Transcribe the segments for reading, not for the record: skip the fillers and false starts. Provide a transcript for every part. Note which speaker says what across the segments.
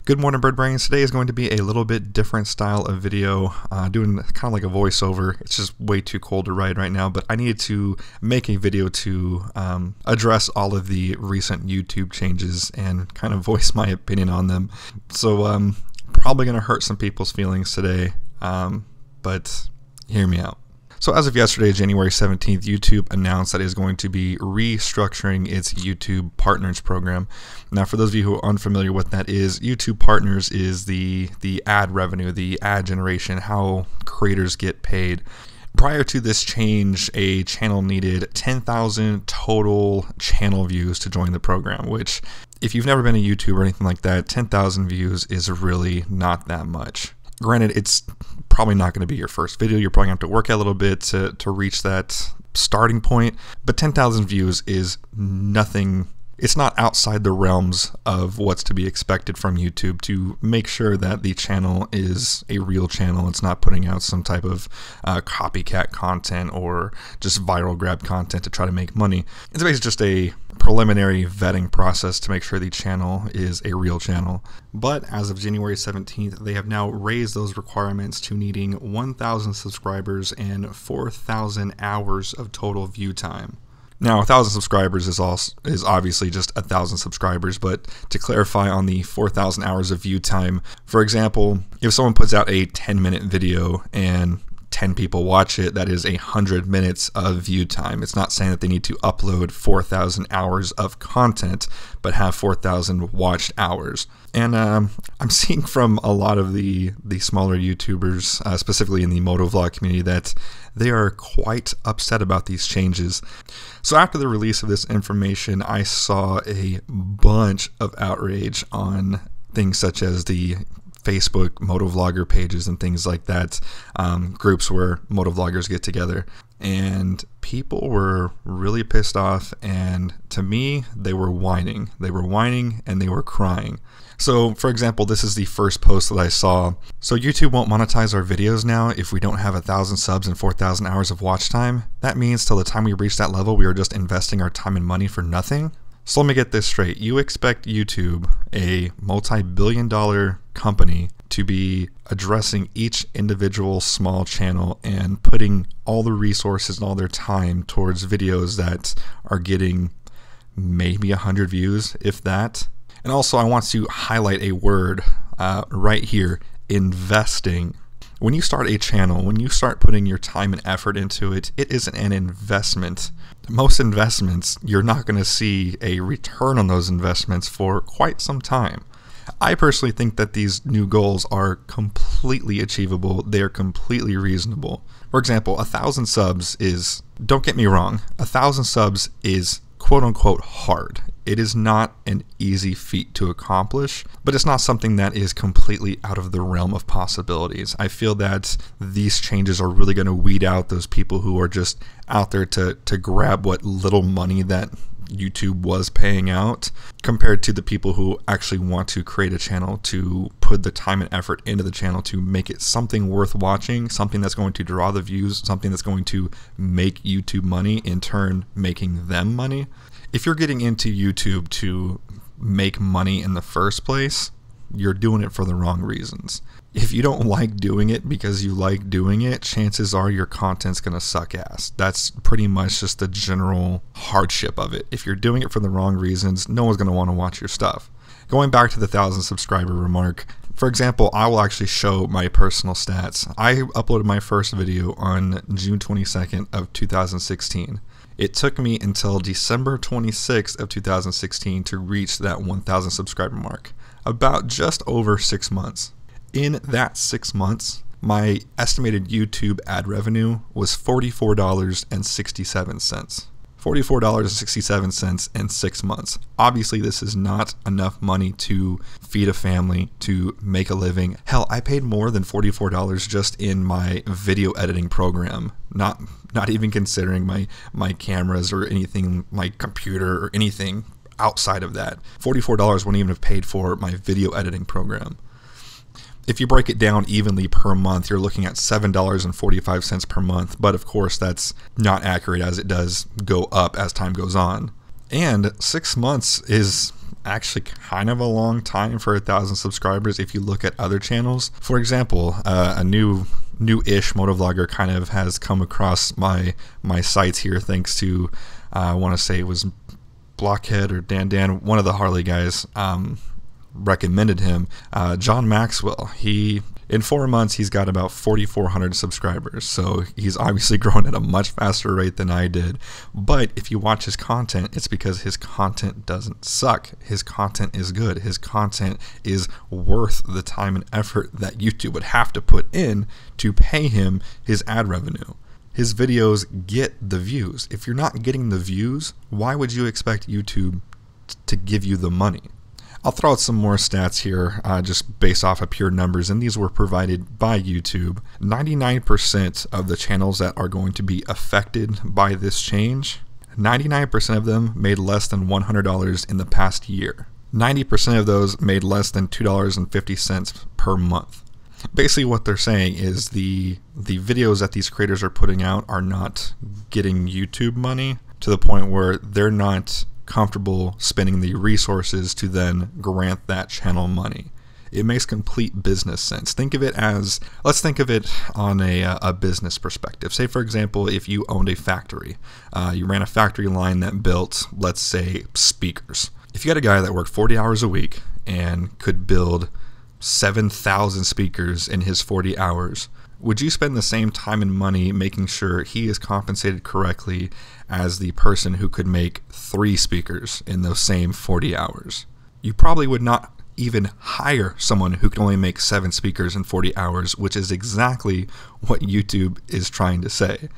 Speaker 1: Good morning, Bird Brains. Today is going to be a little bit different style of video, doing kind of like a voiceover. It's just way too cold to write right now, but I needed to make a video to address all of the recent YouTube changes and kind of voice my opinion on them. So probably going to hurt some people's feelings today, but hear me out. So as of yesterday, January 17th, YouTube announced that it is going to be restructuring its YouTube Partners program. Now, for those of you who are unfamiliar with that is, YouTube Partners is the ad revenue, the ad generation, how creators get paid. Prior to this change, a channel needed 10,000 total channel views to join the program, which if you've never been a YouTuber or anything like that, 10,000 views is really not that much. Granted, it's probably not going to be your first video. You're probably going to have to work out a little bit to reach that starting point. But 10,000 views is nothing. It's not outside the realms of what's to be expected from YouTube to make sure that the channel is a real channel. It's not putting out some type of copycat content or just viral grab content to try to make money. It's basically just a preliminary vetting process to make sure the channel is a real channel. But as of January 17th, they have now raised those requirements to needing 1,000 subscribers and 4,000 hours of total view time. Now, 1,000 subscribers is obviously just 1,000 subscribers, but to clarify on the 4,000 hours of view time, for example, if someone puts out a 10-minute video and 10 people watch it, that is 100 minutes of view time. It's not saying that they need to upload 4,000 hours of content, but have 4,000 watched hours. And I'm seeing from a lot of the smaller YouTubers, specifically in the motovlog community, that they are quite upset about these changes. So after the release of this information, I saw a bunch of outrage on things such as the Facebook motovlogger pages and things like that, groups where motovloggers get together, and people were really pissed off, and to me they were whining and they were crying. So for example, this is the first post that I saw. So YouTube won't monetize our videos now if we don't have 1,000 subs and 4,000 hours of watch time. That means till the time we reach that level we are just investing our time and money for nothing. So let me get this straight. You expect YouTube, a multi-billion-dollar company, to be addressing each individual small channel and putting all the resources and all their time towards videos that are getting maybe 100 views, if that. And also I want to highlight a word right here: investing. When you start a channel, when you start putting your time and effort into it, it is an investment. Most investments, you're not going to see a return on those investments for quite some time. I personally think that these new goals are completely achievable. They are completely reasonable. For example, 1,000 subs is, don't get me wrong, 1,000 subs is quote unquote hard. It is not an easy feat to accomplish, but it's not something that is completely out of the realm of possibilities. I feel that these changes are really going to weed out those people who are just out there to grab what little money that YouTube was paying out, compared to the people who actually want to create a channel, to put the time and effort into the channel to make it something worth watching, something that's going to draw the views, something that's going to make YouTube money, in turn making them money. If you're getting into YouTube to make money in the first place, you're doing it for the wrong reasons. If you don't like doing it because you like doing it, chances are your content's gonna suck ass. That's pretty much just the general hardship of it. If you're doing it for the wrong reasons, no one's gonna wanna watch your stuff. Going back to the 1,000 subscriber remark, for example, I will actually show my personal stats. I uploaded my first video on June 22nd of 2016. It took me until December 26th of 2016 to reach that 1,000 subscriber mark. About just over 6 months. In that 6 months, my estimated YouTube ad revenue was $44.67. $44.67 in 6 months. Obviously, this is not enough money to feed a family, to make a living. Hell, I paid more than $44 just in my video editing program. Not even considering my cameras or anything, my computer or anything outside of that. $44 wouldn't even have paid for my video editing program. If you break it down evenly per month, you're looking at $7.45 per month, but of course that's not accurate, as it does go up as time goes on. And 6 months is actually kind of a long time for 1,000 subscribers if you look at other channels. For example, a new-ish motovlogger kind of has come across my sites here thanks to, I want to say it was Blockhead or Dan, one of the Harley guys recommended him. John Maxwell, in 4 months, he's got about 4,400 subscribers, so he's obviously grown at a much faster rate than I did. But if you watch his content, it's because his content doesn't suck. His content is good. His content is worth the time and effort that YouTube would have to put in to pay him his ad revenue. His videos get the views. If you're not getting the views, why would you expect YouTube to give you the money? I'll throw out some more stats here just based off of pure numbers, and these were provided by YouTube. 99% of the channels that are going to be affected by this change, 99% of them made less than $100 in the past year. 90% of those made less than $2.50 per month. Basically what they're saying is the videos that these creators are putting out are not getting YouTube money to the point where they're not comfortable spending the resources to then grant that channel money. It makes complete business sense. Think of it as, let's think of it on a business perspective. Say for example, if you owned a factory, you ran a factory line that built, let's say, speakers. If you had a guy that worked 40 hours a week and could build 7,000 speakers in his 40 hours, would you spend the same time and money making sure he is compensated correctly as the person who could make 3 speakers in those same 40 hours? You probably would not even hire someone who can only make 7 speakers in 40 hours, which is exactly what YouTube is trying to say.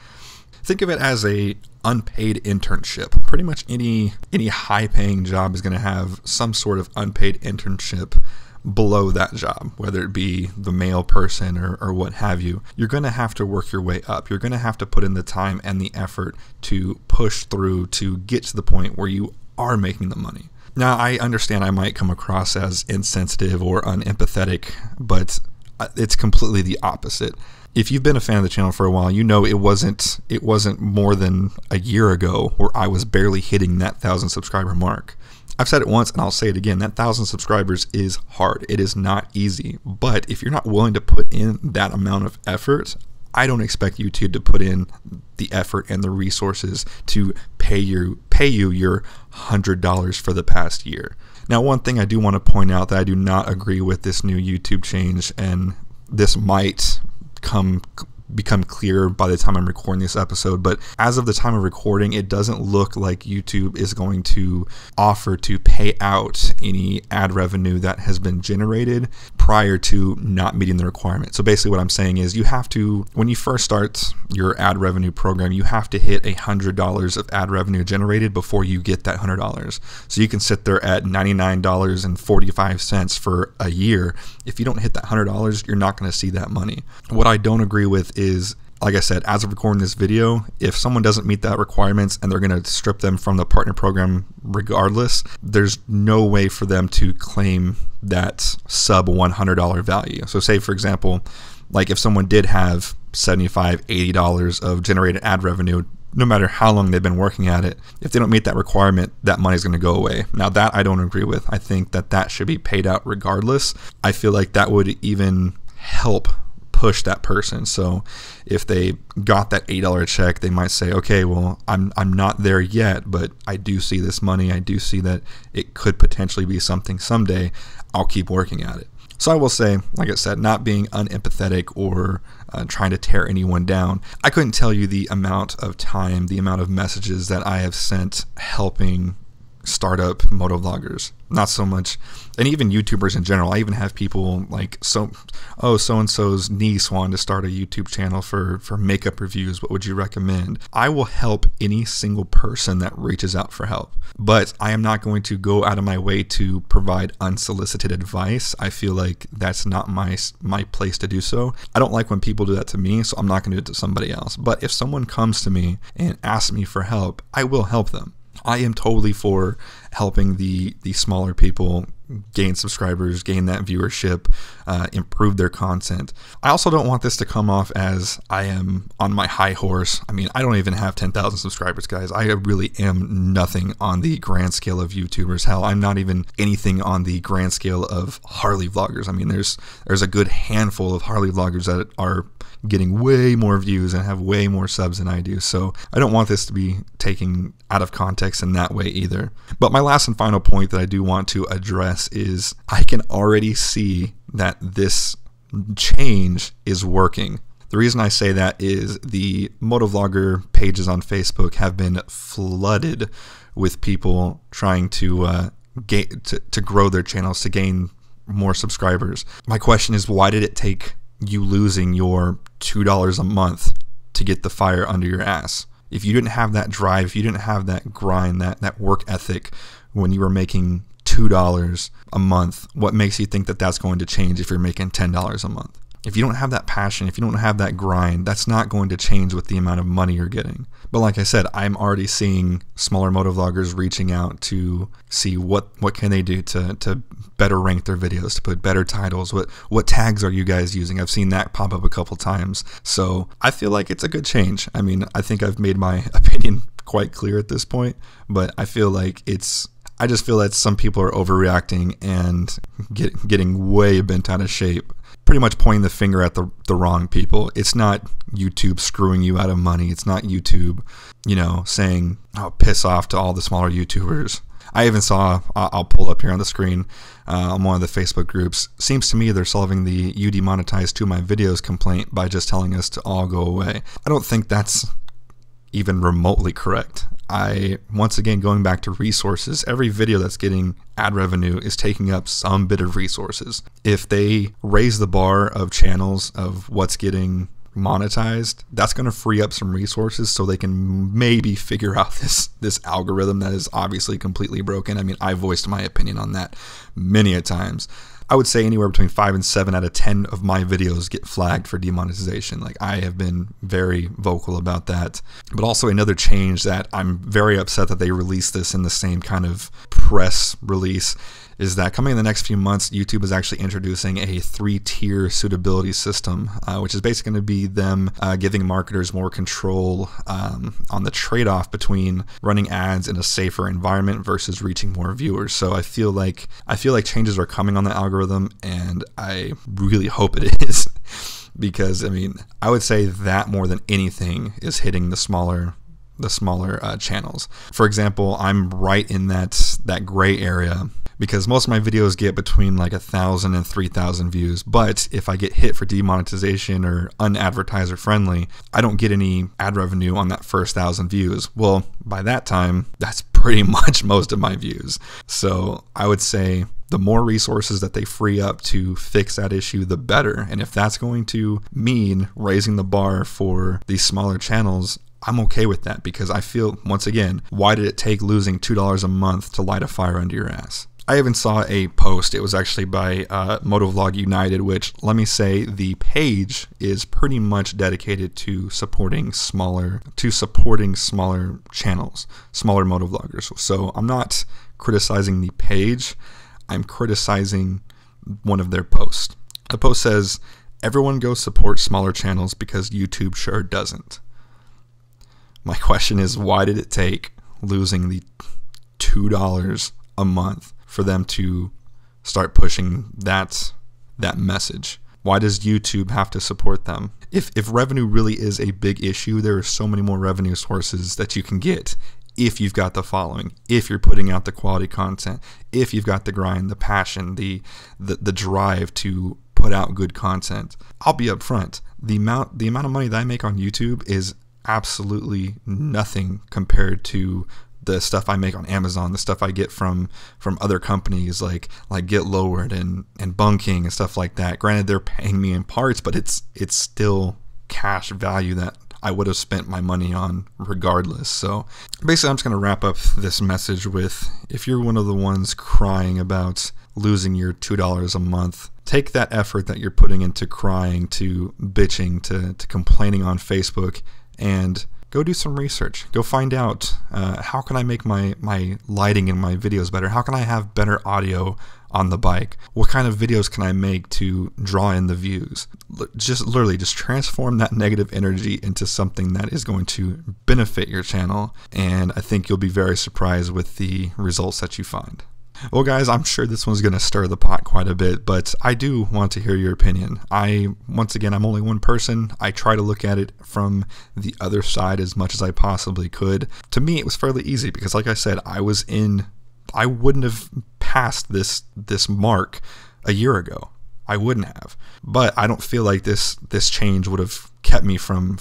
Speaker 1: Think of it as a unpaid internship. Pretty much any high-paying job is going to have some sort of unpaid internship below that job, whether it be the male person or what have you. You're going to have to work your way up. You're going to have to put in the time and the effort to push through to get to the point where you are making the money. Now, I understand I might come across as insensitive or unempathetic, but it's completely the opposite. If you've been a fan of the channel for a while, you know it wasn't more than a year ago where I was barely hitting that 1,000 subscriber mark. I've said it once and I'll say it again, that 1,000 subscribers is hard. It is not easy. But if you're not willing to put in that amount of effort, I don't expect YouTube to put in the effort and the resources to pay you your $100 for the past year. Now, one thing I do want to point out that I do not agree with this new YouTube change, and this might become clear by the time I'm recording this episode, but as of the time of recording, it doesn't look like YouTube is going to offer to pay out any ad revenue that has been generated prior to not meeting the requirement. So basically what I'm saying is you have to, when you first start your ad revenue program, you have to hit $100 of ad revenue generated before you get that $100. So you can sit there at $99.45 for a year. If you don't hit that $100, you're not going to see that money. What I don't agree with is, like I said, as of recording this video, if someone doesn't meet that requirements and they're going to strip them from the partner program regardless, there's no way for them to claim that sub $100 value. So say, for example, like if someone did have $75, $80 of generated ad revenue, no matter how long they've been working at it, if they don't meet that requirement, that money's going to go away. Now, that I don't agree with. I think that should be paid out regardless. I feel like that would even help push that person. So if they got that $8 check, they might say, okay, well, I'm not there yet, but I do see this money. I do see that it could potentially be something someday. I'll keep working at it. So I will say, like I said, not being unempathetic or trying to tear anyone down, I couldn't tell you the amount of time, the amount of messages that I have sent helping startup motovloggers. Not so much, and even YouTubers in general. I even have people like, so-and-so's niece wanted to start a YouTube channel for makeup reviews. What would you recommend? I will help any single person that reaches out for help, but I am not going to go out of my way to provide unsolicited advice. I feel like that's not my place to do so. I don't like when people do that to me, so I'm not going to do it to somebody else. But if someone comes to me and asks me for help, I will help them. I am totally for helping the smaller people gain subscribers, gain that viewership, improve their content. I also don't want this to come off as I am on my high horse. I mean, I don't even have 10,000 subscribers, guys. I really am nothing on the grand scale of YouTubers. Hell, I'm not even anything on the grand scale of Harley vloggers. I mean, there's a good handful of Harley vloggers that are getting way more views and have way more subs than I do. So I don't want this to be taken out of context in that way either. But my last and final point that I do want to address is I can already see that this change is working. The reason I say that is the motovlogger pages on Facebook have been flooded with people trying to grow their channels, to gain more subscribers. My question is, why did it take you losing your $2 a month to get the fire under your ass? If you didn't have that drive, if you didn't have that grind, that work ethic when you were making $2 a month, what makes you think that that's going to change if you're making $10 a month? If you don't have that passion, if you don't have that grind, that's not going to change with the amount of money you're getting. But like I said, I'm already seeing smaller motovloggers reaching out to see what can they do to better rank their videos, to put better titles. What tags are you guys using? I've seen that pop up a couple times. So I feel like it's a good change. I mean, I think I've made my opinion quite clear at this point, but I feel like I just feel that some people are overreacting and getting way bent out of shape, pretty much pointing the finger at the wrong people. It's not YouTube screwing you out of money. It's not YouTube, saying, oh, piss off to all the smaller YouTubers. I even saw, I'll pull up here on the screen, on one of the Facebook groups. Seems to me they're solving the "you demonetized to my videos" complaint by just telling us to all go away. I don't think that's even remotely correct. Once again, going back to resources, every video that's getting ad revenue is taking up some bit of resources. If they raise the bar of channels of what's getting monetized, that's going to free up some resources so they can maybe figure out this algorithm that is obviously completely broken. I mean, I voiced my opinion on that many a times. I would say anywhere between 5 and 7 out of 10 of my videos get flagged for demonetization. Like, I have been very vocal about that. But also another change that I'm very upset that they released this in the same kind of press release is that coming in the next few months, YouTube is actually introducing a 3-tier suitability system, which is basically going to be them giving marketers more control on the trade-off between running ads in a safer environment versus reaching more viewers. So I feel like changes are coming on the algorithm, and I really hope it is, because I mean, I would say that more than anything is hitting the smaller channels. For example, I'm right in that gray area, because most of my videos get between like 1,000 and 3,000 views. But if I get hit for demonetization or unadvertiser friendly, I don't get any ad revenue on that first 1,000 views. Well, by that time, that's pretty much most of my views. So I would say the more resources that they free up to fix that issue, the better. And if that's going to mean raising the bar for these smaller channels, I'm okay with that, because I feel, once again, why did it take losing $2 a month to light a fire under your ass? I even saw a post. It was actually by Motovlog Ignite, which, let me say, the page is pretty much dedicated to supporting smaller channels, smaller motovloggers. So I'm not criticizing the page, I'm criticizing one of their posts. The post says, "Everyone go support smaller channels because YouTube sure doesn't." My question is, why did it take losing the $2 a month for them to start pushing that message? Why does YouTube have to support them? If revenue really is a big issue, there are so many more revenue sources that you can get if you've got the following, if you're putting out the quality content, if you've got the grind, the passion, the drive to put out good content. I'll be upfront. The amount of money that I make on YouTube is absolutely nothing compared to the stuff I make on Amazon, the stuff I get from other companies like Get Lowered and Bunking and stuff like that. Granted, they're paying me in parts, but it's still cash value that I would have spent my money on regardless. So basically, I'm just going to wrap up this message with, if you're one of the ones crying about losing your $2 a month, take that effort that you're putting into crying, to bitching, to complaining on Facebook, and go do some research. Go find out how can I make my lighting in my videos better? How can I have better audio on the bike? What kind of videos can I make to draw in the views? Just literally just transform that negative energy into something that is going to benefit your channel, and I think you'll be very surprised with the results that you find. Well guys, I'm sure this one's going to stir the pot quite a bit, but I do want to hear your opinion. Once again, I'm only one person. I try to look at it from the other side as much as I possibly could. To me, it was fairly easy because like I said, I wouldn't have passed this mark a year ago. I wouldn't have. But I don't feel like this change would have kept me from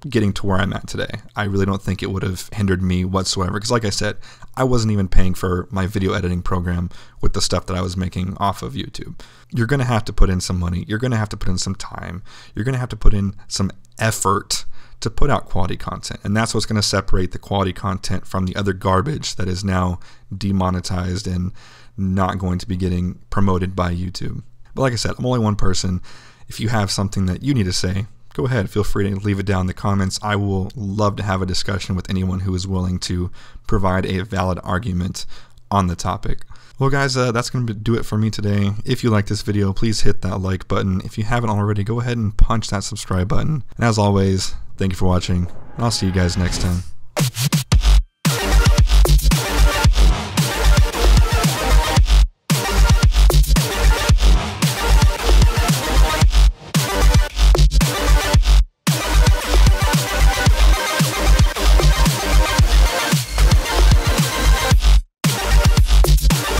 Speaker 1: getting to where I'm at today. I really don't think it would have hindered me whatsoever because like I said, I wasn't even paying for my video editing program with the stuff that I was making off of YouTube. You're going to have to put in some money. You're going to have to put in some time. You're going to have to put in some effort to put out quality content. And that's what's going to separate the quality content from the other garbage that is now demonetized and not going to be getting promoted by YouTube. But like I said, I'm only one person. If you have something that you need to say, go ahead, feel free to leave it down in the comments. I will love to have a discussion with anyone who is willing to provide a valid argument on the topic. Well guys, that's going to do it for me today. If you like this video, please hit that like button. If you haven't already, go ahead and punch that subscribe button. And as always, thank you for watching, and I'll see you guys next time.